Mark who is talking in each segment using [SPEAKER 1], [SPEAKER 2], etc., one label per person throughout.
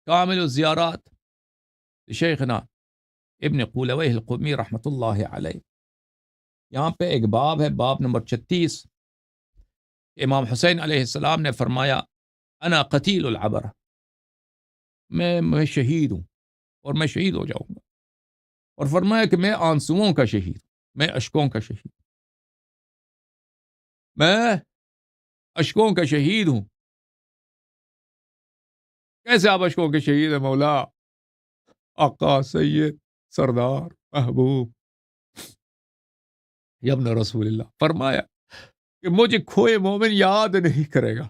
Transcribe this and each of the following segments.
[SPEAKER 1] کامل الزیارات شیخنا ابن قولویہ القمی رحمۃ اللہ علیہ. یہاں پہ ایک باب ہے، باب نمبر 36. امام حسین علیہ السلام نے فرمایا انا قتیل العبر، میں شہید ہوں اور میں شہید ہو جاؤں گا. اور فرمایا کہ میں آنسوؤں کا شہید، میں اشکوں کا شہید، میں اشکوں کا شہید ہوں. کیسے آپ اشکوں کے شہید ہیں مولا؟ آقا، سید، سردار، محبوب ابن رسول اللہ فرمایا کہ مجھے کھوئے مومن یاد نہیں کرے گا.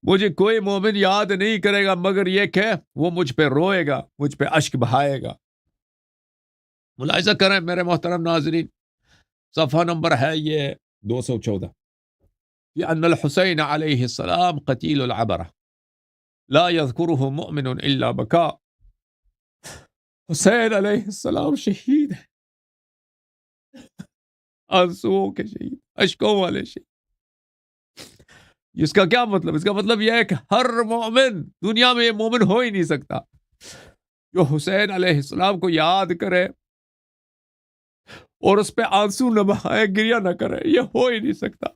[SPEAKER 1] مجھے کوئی مومن یاد نہیں کرے گا مگر یہ کہ وہ مجھ پہ روئے گا، مجھ پہ اشک بہائے گا. ملاحظہ کریں میرے محترم ناظرین، صفحہ نمبر ہے یہ 214. ان الحسین علیہ السلام قتیل العبرہ لا يذکرہ مؤمن الا بکا. حسین علیہ السلام شہید ہے، آنسوؤں کے شہید، اشکوں والے شہید. اس کا کیا مطلب؟ اس کا مطلب یہ ہے کہ ہر مومن، دنیا میں یہ مومن ہو ہی نہیں سکتا جو حسین علیہ السلام کو یاد کرے اور اس پہ آنسو نہ بہائے، گریہ نہ کرے، یہ ہو ہی نہیں سکتا.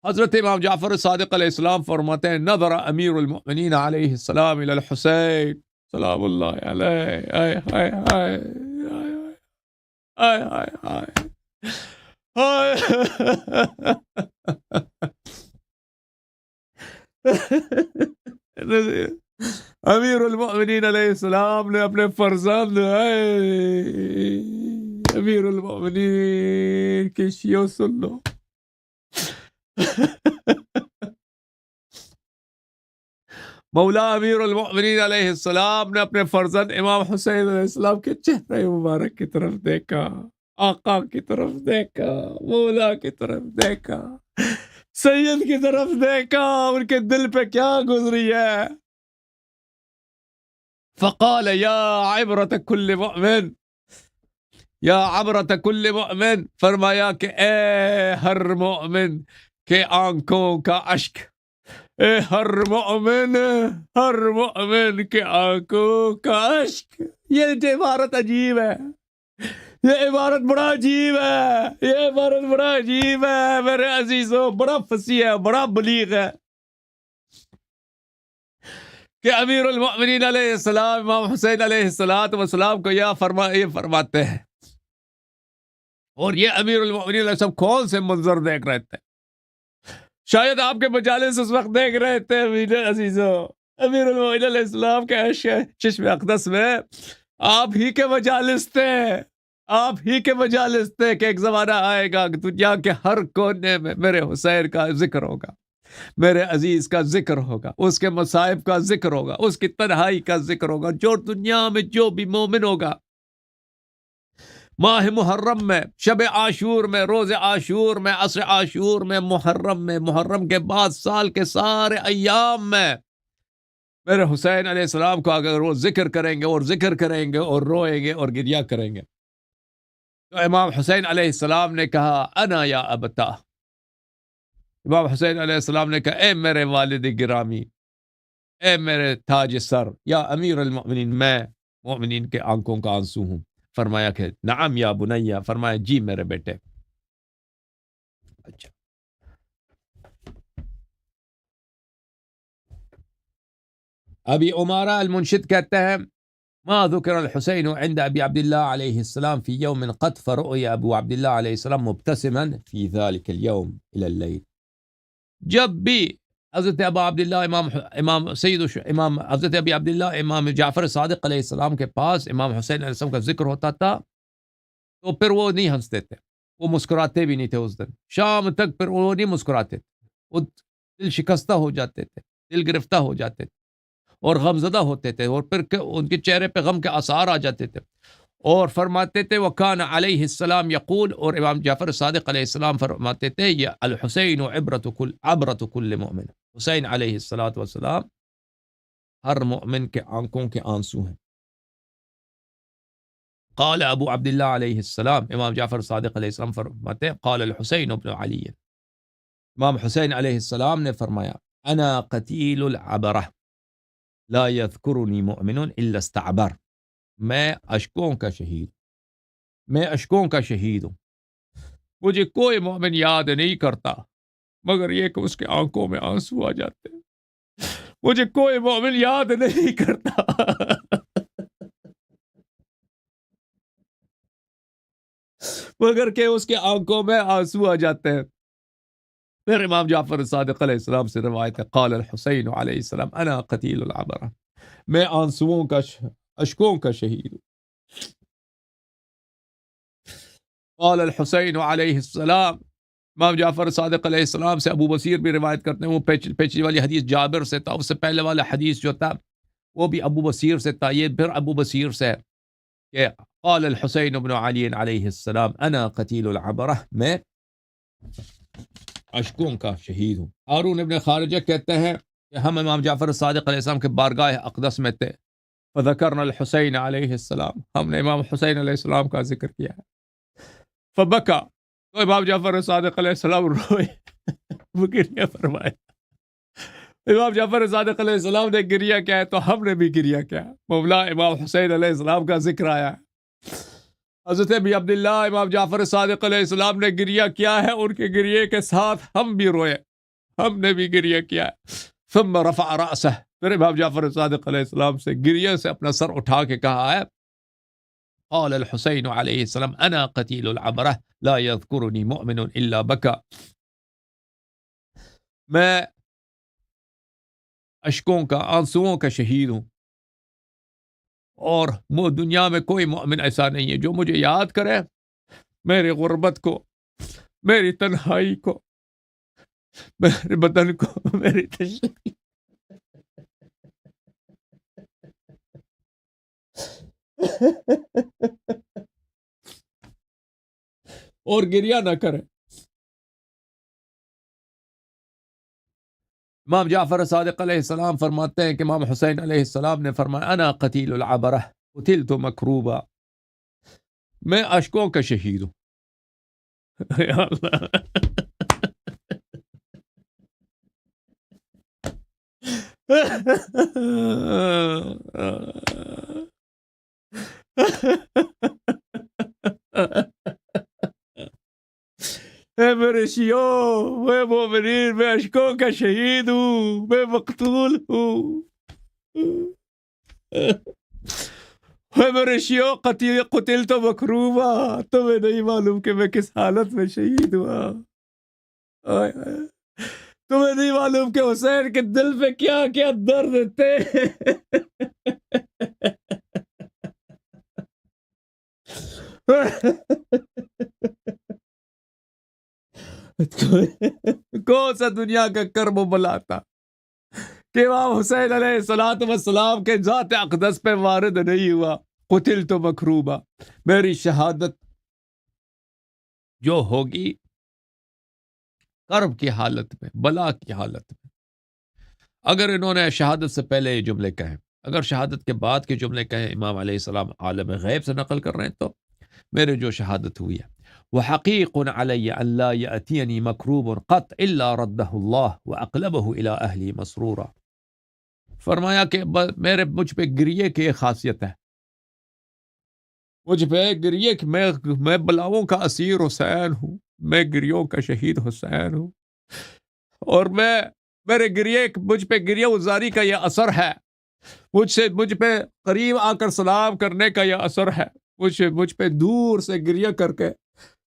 [SPEAKER 1] حضرت امام جعفر صادق علیہ السلام فرماتے ہیں نظر امیر المؤمنین علیہ السلام الی الحسین سلام اللہ علیہ. آئے ہائے ہائے آئے ہائے ہائے امیر المؤمنین علیہ السلام نے اپنے فرزند امیر المؤمنین کی شیعہ سن لو. مولا امیر المؤمنین علیہ السلام نے اپنے فرزند امام حسین علیہ السلام کے چہرے مبارک کی طرف دیکھا، آقا کی طرف دیکھا، مولا کی طرف دیکھا، سید کی طرف دیکھا، ان کے دل پہ کیا گزری ہے. فقال یا عبرت کل مؤمن، یا عبرت کل مؤمن، فرمایا کہ اے ہر مومن کے آنکھوں کا اشک، اے ہر مومن کے آنکھوں کا اشک. یہ عبارت عجیب ہے، یہ عبارت بڑا عجیب ہے، یہ عبارت بڑا عجیب ہے میرے عزیزوں، بڑا فصیح ہے، بڑا بلیغ ہے کہ امیر المؤمنین علیہ السلام امام حسین علیہ السلام کو یہ فرماتے ہیں. اور یہ امیر المؤمنین علیہ السلام کون سے منظر دیکھ رہے تھے؟ شاید آپ کے مجالس اس وقت دیکھ رہے تھے میرے عزیزوں، امیر المؤمنین علیہ السلام کے چشم اقدس میں آپ ہی کے مجالس تھے، آپ ہی کے مجالس تھے کہ ایک زمانہ آئے گا کہ دنیا کے ہر کونے میں میرے حسین کا ذکر ہوگا، میرے عزیز کا ذکر ہوگا، اس کے مصائب کا ذکر ہوگا، اس کی تنہائی کا ذکر ہوگا. جو دنیا میں جو بھی مومن ہوگا ماہ محرم میں، شب عاشور میں، روز عاشور میں، عصر عاشور میں، محرم کے بعد سال کے سارے ایام میں میرے حسین علیہ السلام کو اگر وہ ذکر کریں گے اور ذکر کریں گے اور روئیں گے اور گریہ کریں گے. تو امام حسین علیہ السلام نے کہا انا یا ابتا، امام حسین علیہ السلام نے کہا اے میرے والد گرامی، اے میرے تاج سر، یا امیر المؤمنین، میں مومنین کے آنکھوں کا آنسو ہوں. فرمایا کہ نعم یا بنیہ، فرمایا جی میرے بیٹے. اچھا، ابی عمارہ المنشد کہتے ہیں ما ذکر الحسین عند ابی عبداللہ علیہ السلام فی یوم قط فرؤی ابو عبداللہ علیہ السلام مبتسما فی ذلك اليوم الى اللیل. جب بھی حضرت ابا عبداللہ امام حضرت ابی عبداللہ امام جعفر صادق علیہ السلام کے پاس امام حسین علیہ السلام کا ذکر ہوتا تھا تو پھر وہ نہیں ہنستے تھے، وہ مسکراتے بھی نہیں تھے. اس دن شام تک پھر وہ نہیں مسکراتے تھے، وہ دل شکستہ ہو جاتے تھے، دل گرفتہ ہو جاتے تھے اور غمزدہ ہوتے تھے، اور پھر ان کے چہرے پہ غم کے آثار آ جاتے تھے. اور فرماتے تھے وکان علیہ السلام یقول، اور امام جعفر صادق علیہ السلام فرماتے تھے یہ الحسین عبرت کل مؤمن، حسین علیہ الصلوۃ والسلام ہر مومن کے آنکھوں کے آنسو ہیں. قال ابو عبداللہ علیہ السلام، امام جعفر صادق علیہ السلام فرماتے ہیں قال الحسین ابن علی، امام حسین علیہ السلام نے فرمایا انا قتیل العبرہ لا یذکرنی مؤمن الا استعبر، میں اشکوں کا شہید، میں اشکوں کا شہید ہوں، مجھے کوئی مومن یاد نہیں کرتا مگر یہ کہ اس کے آنکھوں میں آنسو آ جاتے ہیں. مجھے کوئی مومن یاد نہیں کرتا مگر کہ اس کے آنکھوں میں آنسو آ جاتے ہیں. پھر امام جعفر صادق علیہ السلام سے روایت ہے قال الحسین علیہ السلام انا قتیل العبرہ، میں آنسوؤں کا اشکوں کا شہید ہوں. قال الحسین علیہ السلام، امام جعفر صادق علیہ السلام سے ابو بصیر بھی روایت کرتے ہیں، وہ پیچھے والی حدیث جابر سے تھا، اس سے پہلے والا حدیث جو تھا وہ بھی ابو بصیر سے تھا، یہ پھر ابو بصیر سے کہ قال الحسین ابن علی علیہ السلام انا قتیل العبرہ، میں اشکوں کا شہید ہوں. ہارون ابن خارجہ کہتے ہیں کہ ہم امام جعفر صادق علیہ السلام کے بارگاہ اقدس میں تھے، فذکرنا الحسین علیہ السلام، ہم نے امام حسین علیہ السلام کا ذکر کیا ہے. فبکا، تو امام جعفر صادق علیہ السلام روئے، وہ گریہ فرمایا. امام جعفر صادق علیہ السلام نے گریہ کیا ہے تو ہم نے بھی گریہ کیا. مولا امام حسین علیہ السلام کا ذکر آیا ہے. حضرت ابی عبداللہ امام جعفر صادق علیہ السلام نے گریہ کیا ہے، ان کے گریہ کے ساتھ ہم بھی روئے، ہم نے بھی گریہ کیا ہے. ثم رفع رأسہ، پھر امام جعفر صادق علیہ السلام سے گریہ سے اپنا سر اٹھا کے کہا ہے قال الحسین علیہ السلام انا قتیل العبرہ لا یذکرنی مؤمن الا بکا، میں اشکوں کا آنسوؤں کا شہید ہوں، اور دنیا میں کوئی مومن ایسا نہیں ہے جو مجھے یاد کرے میرے غربت کو، میری تنہائی کو، میرے بدن کو، میری تشریح اور گریہ نہ کرے. امام جعفر صادق علیہ السلام فرماتے ہیں کہ امام حسین علیہ السلام نے فرمایا انا قتیل العبرہ قتلت مکروبا، میں اشکوں کا شہید ہوں. یا اللہ اے میرے شیعوں، میں مومنین، میں اشکوں کا شہید ہوں، میں مقتول ہوں. اے میرے شیعوں، قتل تو مکروبا، تمہیں نہیں معلوم کہ میں کس حالت میں شہید ہوا. تمہیں نہیں معلوم کہ حسین کے دل پہ کیا کیا درد تھے. کون سا دنیا کا کرم و بلا تھا کہ امام حسین علیہ الصلوۃ والسلام کے ذات اقدس پہ وارد نہیں ہوا قتلت مکروبا، میری شہادت جو ہوگی کرب کی حالت میں، بلا کی حالت میں. اگر انہوں نے شہادت سے پہلے یہ جملے کہیں، اگر شہادت کے بعد کے جملے کہیں، امام علیہ السلام عالم غیب سے نقل کر رہے ہیں، تو میرے جو شہادت ہوئی ہے وحقیق علی ان لا یأتینی مکروب قط الا رده اللہ واقلبہ الی اہلی مسرورا. فرمایا کہ مجھ پہ گریے کی ایک خاصیت ہے، مجھ پہ گریے کہ میں بلاؤں کا اسیر حسین ہوں، میں گریوں کا شہید حسین ہوں، اور میرے مجھ پہ گریہ گزاری کا یہ اثر ہے، مجھ پہ قریب آ کر سلام کرنے کا یہ اثر ہے، مجھ پہ دور سے گریہ کر کے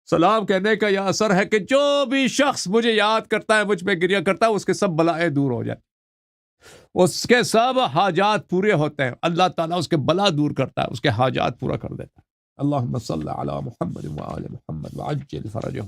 [SPEAKER 1] سلام کہنے کا یہ اثر ہے کہ جو بھی شخص مجھے یاد کرتا ہے، مجھ پہ گریہ کرتا ہے، اس کے سب بلائیں دور ہو جاتی، اس کے سب حاجات پورے ہوتے ہیں. اللہ تعالیٰ اس کے بلا دور کرتا ہے، اس کے حاجات پورا کر دیتا ہے. اللہم صلی علی محمد وآل محمد وعجل فرجہم.